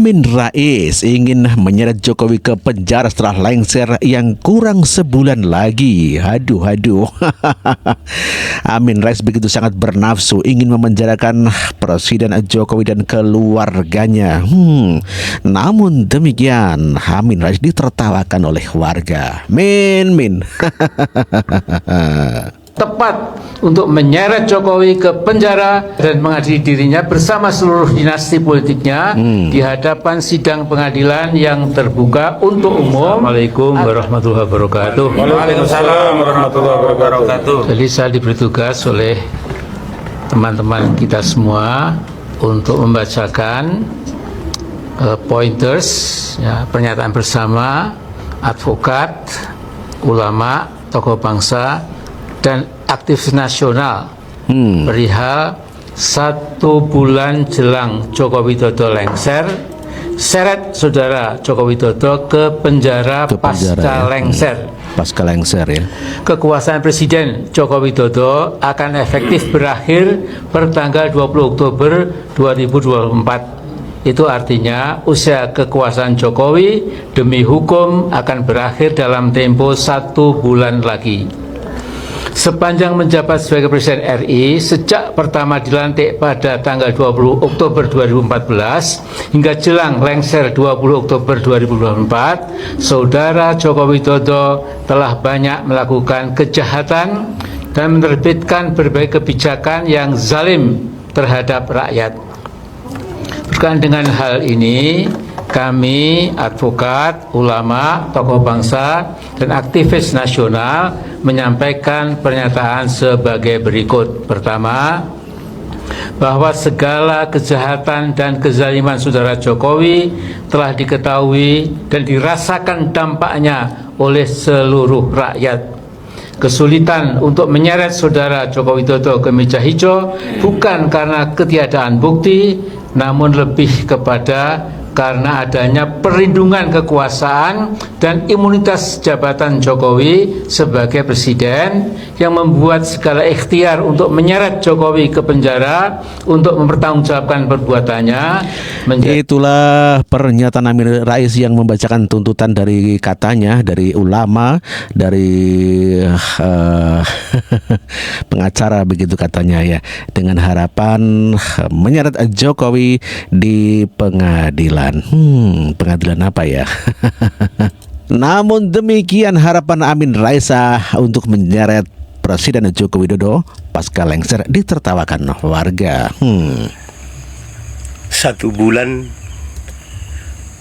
Amin Rais ingin menyeret Jokowi ke penjara setelah lengser yang kurang sebulan lagi. Aduh. Amin Rais begitu sangat bernafsu ingin memenjarakan Presiden Jokowi dan keluarganya. Namun demikian, Amin Rais ditertawakan oleh warga. Min. Tepat untuk menyeret Jokowi ke penjara dan mengadili dirinya bersama seluruh dinasti politiknya di hadapan sidang pengadilan yang terbuka untuk umum. Assalamualaikum warahmatullahi wabarakatuh. Waalaikumsalam warahmatullahi wabarakatuh. Jadi saya diberi tugas oleh teman-teman kita semua untuk membacakan pointers, ya, pernyataan bersama advokat, ulama, tokoh bangsa, dan aktivis nasional perihal 1 bulan jelang Joko Widodo lengser, seret saudara Joko Widodo ke penjara pasca lengser. Pasca lengser, ya. Kekuasaan Presiden Joko Widodo akan efektif berakhir per tanggal 20 Oktober 2024. Itu artinya usia kekuasaan Jokowi demi hukum akan berakhir dalam tempo 1 bulan lagi. Sepanjang menjabat sebagai Presiden RI sejak pertama dilantik pada tanggal 20 Oktober 2014 hingga jelang lengser 20 Oktober 2024, Saudara Joko Widodo telah banyak melakukan kejahatan dan menerbitkan berbagai kebijakan yang zalim terhadap rakyat. Berkaitan dengan hal ini, kami, advokat, ulama, tokoh bangsa, dan aktivis nasional menyampaikan pernyataan sebagai berikut. Pertama, bahwa segala kejahatan dan kezaliman saudara Jokowi telah diketahui dan dirasakan dampaknya oleh seluruh rakyat. Kesulitan untuk menyeret saudara Joko Widodo ke meja hijau bukan karena ketiadaan bukti, namun lebih kepada karena adanya perlindungan kekuasaan dan imunitas jabatan Jokowi sebagai presiden yang membuat segala ikhtiar untuk menyeret Jokowi ke penjara untuk mempertanggungjawabkan perbuatannya. Itulah pernyataan Amin Rais yang membacakan tuntutan dari katanya, dari ulama, dari pengacara begitu katanya, ya, dengan harapan menyeret Jokowi di pengadilan. Pengadilan apa ya? Namun demikian harapan Amin Rais untuk menyeret Presiden Joko Widodo pasca lengser ditertawakan warga. 1 bulan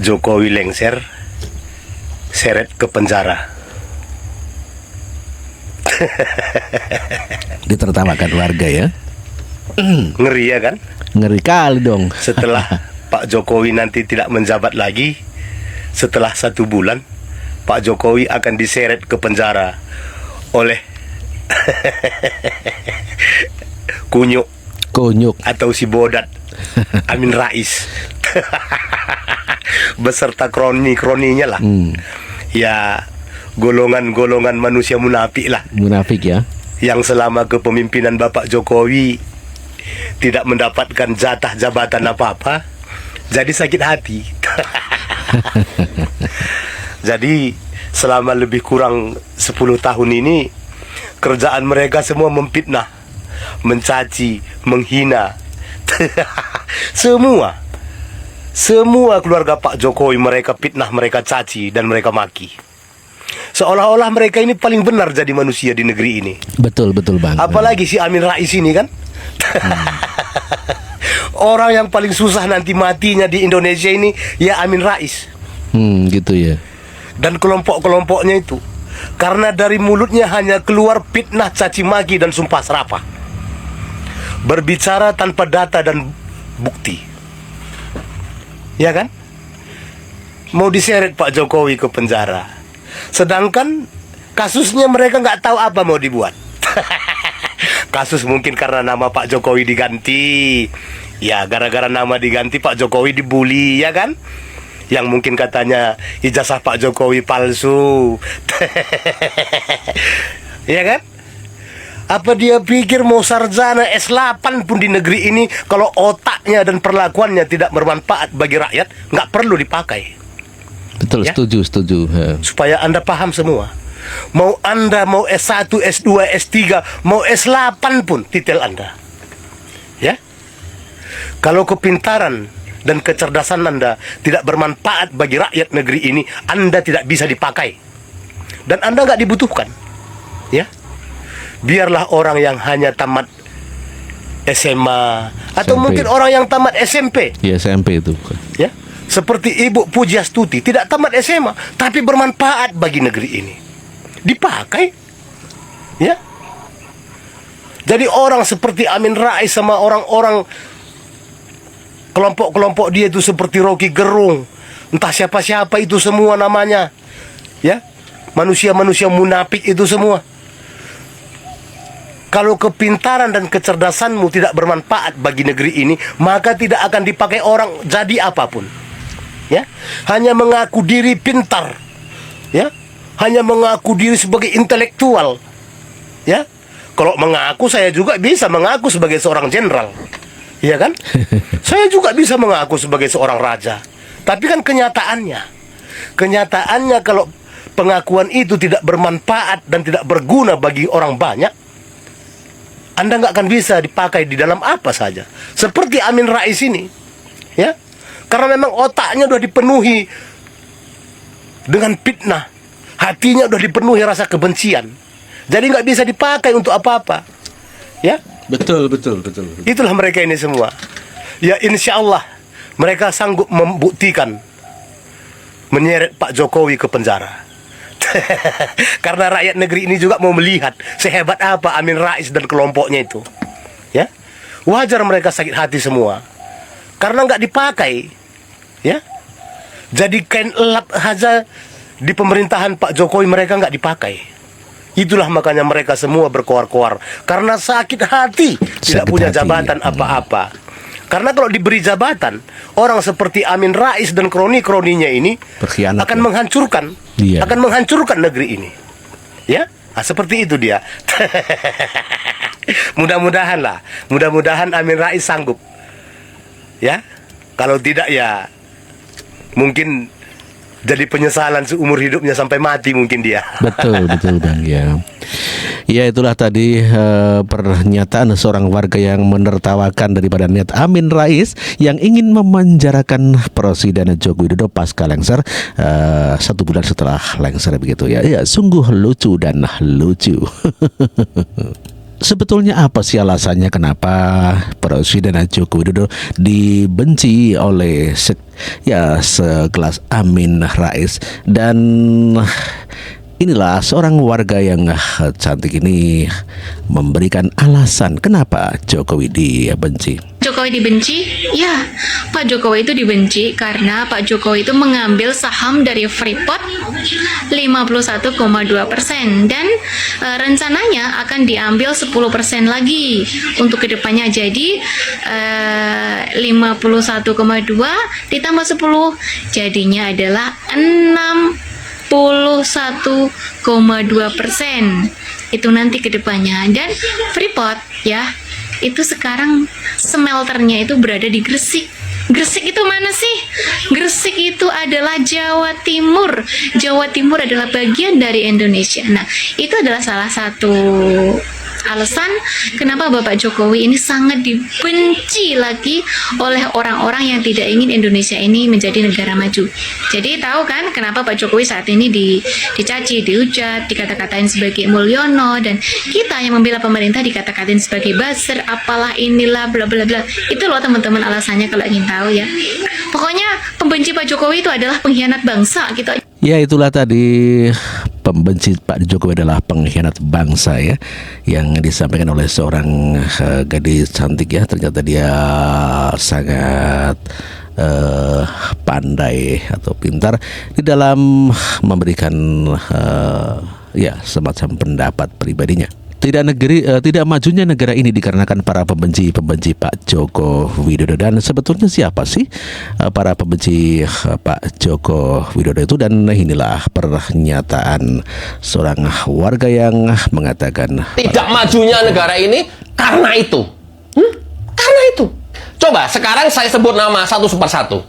Jokowi lengser, seret ke penjara. Ditertawakan warga, ya. Ngeri ya kan? Ngeri kali dong. Setelah Pak Jokowi nanti tidak menjabat lagi, setelah 1 bulan Pak Jokowi akan diseret ke penjara oleh kunyuk atau si bodat Amin Rais beserta kroni-kroninya lah. Ya, golongan-golongan manusia munafik lah. Munafik, ya. Yang selama kepemimpinan Bapak Jokowi tidak mendapatkan jatah jabatan apa-apa, jadi sakit hati. Jadi selama lebih kurang 10 tahun ini kerjaan mereka semua memfitnah, mencaci, menghina. Semua keluarga Pak Jokowi mereka fitnah, mereka caci, dan mereka maki. Seolah-olah mereka ini paling benar jadi manusia di negeri ini. Betul Bang. Apalagi si Amin Rais ini kan. Orang yang paling susah nanti matinya di Indonesia ini ya Amin Rais. Gitu ya. Dan kelompok-kelompoknya itu, karena dari mulutnya hanya keluar fitnah, caci maki, dan sumpah serapah, berbicara tanpa data dan bukti. Ya kan? Mau diseret Pak Jokowi ke penjara, sedangkan kasusnya mereka nggak tahu apa mau dibuat. Kasus mungkin karena nama Pak Jokowi diganti. Ya, gara-gara nama diganti Pak Jokowi dibully, ya kan? Yang mungkin katanya ijazah Pak Jokowi palsu. Ya kan? Apa dia pikir mau sarjana S8 pun di negeri ini, kalau otaknya dan perlakuannya tidak bermanfaat bagi rakyat, nggak perlu dipakai. Betul, Ya? setuju. Supaya Anda paham semua. Mau Anda mau S1, S2, S3, mau S8 pun titel Anda. Ya? Kalau kepintaran dan kecerdasan Anda tidak bermanfaat bagi rakyat negeri ini, Anda tidak bisa dipakai. Dan Anda nggak dibutuhkan. Ya? Biarlah orang yang hanya tamat SMA atau SMP. mungkin orang yang tamat SMP. Ya, SMP itu. Ya? Seperti Ibu Pujiastuti, tidak tamat SMA tapi bermanfaat bagi negeri ini. Dipakai. Ya? Jadi orang seperti Amin Rais sama orang-orang kelompok-kelompok dia itu seperti Rocky Gerung, entah siapa-siapa itu semua namanya. Ya? Manusia-manusia munafik itu semua. Kalau kepintaran dan kecerdasanmu tidak bermanfaat bagi negeri ini, maka tidak akan dipakai orang jadi apapun. Ya, hanya mengaku diri pintar. Ya, hanya mengaku diri sebagai intelektual. Ya, kalau mengaku saya juga bisa mengaku sebagai seorang jenderal. Iya kan? Saya juga bisa mengaku sebagai seorang raja. Tapi kan kenyataannya kalau pengakuan itu tidak bermanfaat dan tidak berguna bagi orang banyak, Anda nggak akan bisa dipakai di dalam apa saja. Seperti Amin Rais ini, ya, karena memang otaknya sudah dipenuhi dengan fitnah, hatinya sudah dipenuhi rasa kebencian, jadi nggak bisa dipakai untuk apa-apa, ya. Betul. Itulah mereka ini semua. Ya, insya Allah mereka sanggup membuktikan menyeret Pak Jokowi ke penjara. Karena rakyat negeri ini juga mau melihat sehebat apa Amin Rais dan kelompoknya itu. Ya, wajar mereka sakit hati semua karena nggak dipakai. Ya, jadi kain elap saja di pemerintahan Pak Jokowi mereka nggak dipakai. Itulah makanya mereka semua berkoar-koar karena sakit hati tidak punya hati. jabatan apa-apa. Karena kalau diberi jabatan, orang seperti Amin Rais dan kroni-kroninya ini Berkhianat, akan ya. menghancurkan, Iya. akan menghancurkan negeri ini. Ya, nah, seperti itu dia. Mudah-mudahan Amin Rais sanggup. Ya, kalau tidak ya mungkin jadi penyesalan seumur hidupnya sampai mati mungkin dia. Betul Bang ya. Ya, itulah tadi pernyataan seorang warga yang menertawakan daripada niat Amin Rais yang ingin memenjarakan Presiden Joko Widodo pasca lengser 1 bulan setelah lengser begitu ya. Ya, sungguh lucu dan lucu. Sebetulnya apa sih alasannya kenapa Presiden Joko Widodo dibenci oleh sekelas Amin Rais? Dan inilah seorang warga yang cantik ini memberikan alasan kenapa Jokowi dibenci. Jokowi dibenci? Ya, Pak Jokowi itu dibenci karena Pak Jokowi itu mengambil saham dari Freeport 51,2% dan rencananya akan diambil 10% lagi untuk kedepannya. Jadi 51,2 ditambah 10 jadinya adalah 61,2% itu nanti kedepannya. Dan Freeport ya itu sekarang smelternya itu berada di Gresik. Gresik itu mana sih? Gresik itu adalah Jawa Timur. Jawa Timur adalah bagian dari Indonesia. Nah, itu adalah salah satu alasan kenapa Bapak Jokowi ini sangat dibenci lagi oleh orang-orang yang tidak ingin Indonesia ini menjadi negara maju. Jadi tahu kan kenapa Pak Jokowi saat ini dicaci, dihujat, dikata-katain sebagai Mulyono, dan kita yang membela pemerintah dikata-katain sebagai buzzer, apalah inilah bla bla bla. Itu loh teman-teman alasannya kalau ingin tahu ya. Pokoknya pembenci Pak Jokowi itu adalah pengkhianat bangsa gitu. Ya, itulah tadi pembenci Pak Jokowi adalah pengkhianat bangsa ya, yang disampaikan oleh seorang gadis cantik ya. Ternyata dia sangat pandai atau pintar di dalam memberikan semacam pendapat pribadinya. Tidak majunya negara ini dikarenakan para pembenci Pak Joko Widodo. Dan sebetulnya siapa sih para pembenci Pak Joko Widodo itu? Dan inilah pernyataan seorang warga yang mengatakan tidak majunya negara ini karena itu. Karena itu. Coba sekarang saya sebut nama satu persatu.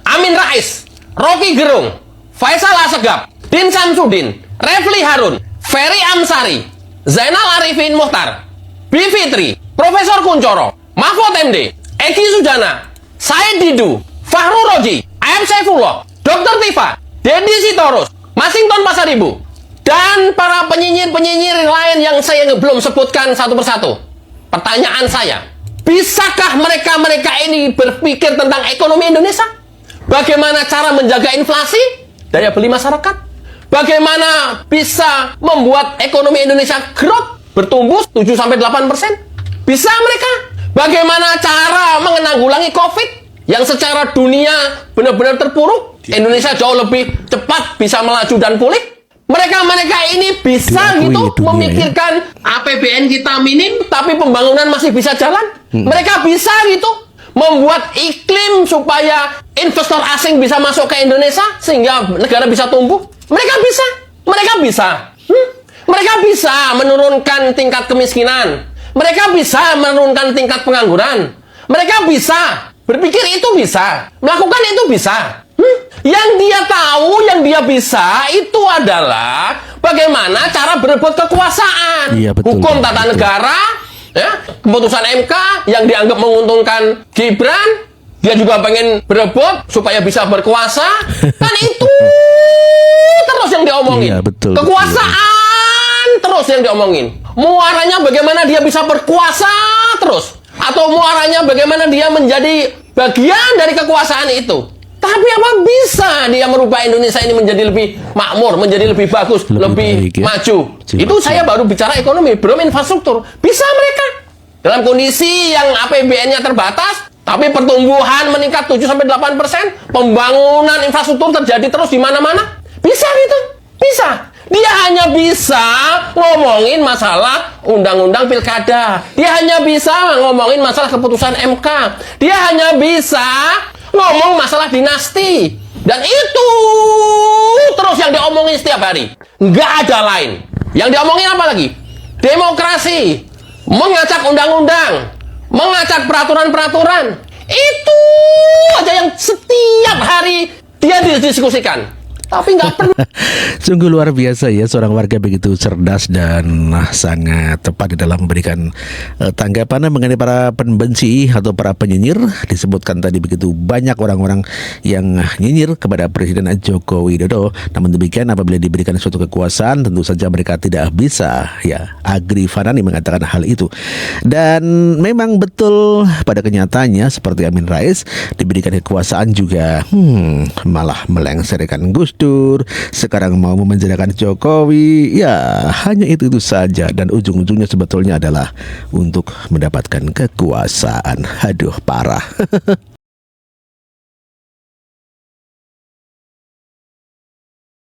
Amin Rais, Rocky Gerung, Faisal Asegaf, Din Samsudin, Refli Harun, Ferry Amsari, Zainal Arifin Muhtar, B. Fitri, Profesor Kuncoro, Mahfud MD, Eki Sujana, Said Didu, Fahru Roji, AM Saifullah, Dr. Tifa, Dedi Sitorus, Masington Pasaribu, dan para penyinyir-penyinyir lain yang saya belum sebutkan satu persatu. Pertanyaan saya, bisakah mereka ini berpikir tentang ekonomi Indonesia? Bagaimana cara menjaga inflasi, daya beli masyarakat? Bagaimana bisa membuat ekonomi Indonesia growth, bertumbuh 7-8%? Bisa mereka? Bagaimana cara menanggulangi COVID yang secara dunia benar-benar terpuruk? Indonesia jauh lebih cepat bisa melaju dan pulih. Mereka ini bisa gitu memikirkan APBN kita minim, tapi pembangunan masih bisa jalan. Mereka bisa gitu membuat iklim supaya investor asing bisa masuk ke Indonesia sehingga negara bisa tumbuh. Mereka bisa. Mereka bisa menurunkan tingkat kemiskinan. Mereka bisa menurunkan tingkat pengangguran. Mereka bisa berpikir itu bisa, melakukan itu bisa. Yang dia tahu, yang dia bisa itu adalah bagaimana cara berebut kekuasaan. Iya, betul, Hukum tata negara, ya, keputusan MK yang dianggap menguntungkan Gibran, dia juga pengen berebut supaya bisa berkuasa. Kan itu terus yang diomongin. Iya, betul, Kekuasaan terus yang diomongin. Muaranya bagaimana dia bisa berkuasa terus, atau muaranya bagaimana dia menjadi bagian dari kekuasaan itu. Tapi apa bisa dia merubah Indonesia ini menjadi lebih makmur, menjadi lebih bagus, lebih baik, ya? maju? Itu saya baru bicara ekonomi, belum infrastruktur. Bisa mereka dalam kondisi yang APBN-nya terbatas, tapi pertumbuhan meningkat 7-8%, pembangunan infrastruktur terjadi terus di mana-mana. Bisa gitu, bisa. Dia hanya bisa ngomongin masalah undang-undang pilkada. Dia hanya bisa ngomongin masalah keputusan MK. Dia hanya bisa ngomong masalah dinasti. Dan itu terus yang diomongin setiap hari. Nggak ada lain. Yang diomongin apa lagi? Demokrasi. Mengacak undang-undang. Mengacak peraturan-peraturan. Itu aja yang setiap hari dia didiskusikan. Tapi nggak pernah. Sungguh luar biasa ya, seorang warga begitu cerdas dan sangat tepat di dalam memberikan tanggapan mengenai para pembenci atau para penyinyir. Disebutkan tadi begitu banyak orang-orang yang nyinyir kepada Presiden Joko Widodo. Namun demikian, apabila diberikan suatu kekuasaan, tentu saja mereka tidak bisa. Ya, Agri Fanani mengatakan hal itu. Dan memang betul pada kenyataannya seperti Amin Rais diberikan kekuasaan juga malah melengsarkan Gus Dur, sekarang mau memenjarakan Jokowi. Ya, hanya itu saja. Dan ujung-ujungnya sebetulnya adalah untuk mendapatkan kekuasaan. Aduh, parah.